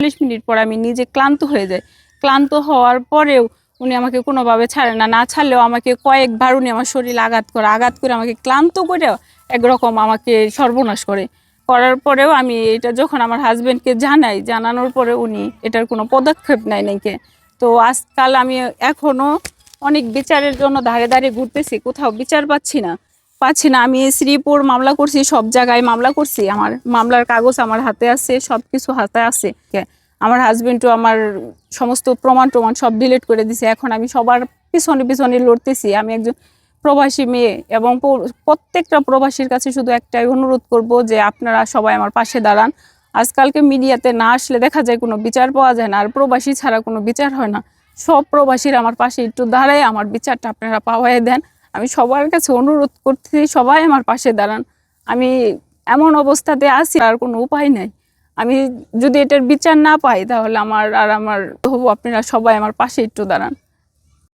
40 minute পর আমি নিজে ক্লান্ত হয়ে যাই। ক্লান্ত হওয়ার পরেও উনি আমাকে কোনোভাবে ছাড়ে না। না ছাড়লেও আমাকে কয়েকবার উনি আমার শরীরে আঘাত করে আমাকে ক্লান্ত করে একরকম আমাকে সর্বনাশ করে। করার পরেও আমি এটা যখন আমার হাজবেন্ডকে জানাই, জানানোর পরে উনি এটার কোনো পদক্ষেপ নেয় নাইকে। তো আজকাল আমি এখনো অনেক বিচারের জন্য ধারে ঘুরতেছি, কোথাও বিচার পাচ্ছি না। আমি শ্রীপুর মামলা করছি, সব জায়গায় মামলা করছি, আমার মামলার কাগজ আমার হাতে আছে, সব কিছু হাতে আছে। আমার হাজবেন্ডও আমার সমস্ত প্রমাণ সব ডিলিট করে দিছে। এখন আমি সবার পিছনে লড়তেছি। আমি একজন প্রবাসী মেয়ে এবং প্রত্যেকটা প্রবাসীর কাছে শুধু একটাই অনুরোধ করব যে আপনারা সবাই আমার পাশে দাঁড়ান। আজকালকে মিডিয়াতে না আসলে দেখা যায় কোনো বিচার পাওয়া যায় না, আর প্রবাসী ছাড়া কোনো বিচার হয় না। সব প্রবাসীরা আমার পাশে একটু দাঁড়ায় আমার বিচারটা আপনারা পাওয়াই দেন। আমি সবার কাছে অনুরোধ করতেছি, সবাই আমার পাশে দাঁড়ান। আমি এমন অবস্থাতে আছি, আর কোনো উপায় নাই। আমি যদি এটার বিচার না পাই তাহলে আমার হবো, আপনারা সবাই আমার পাশে একটু দাঁড়ান।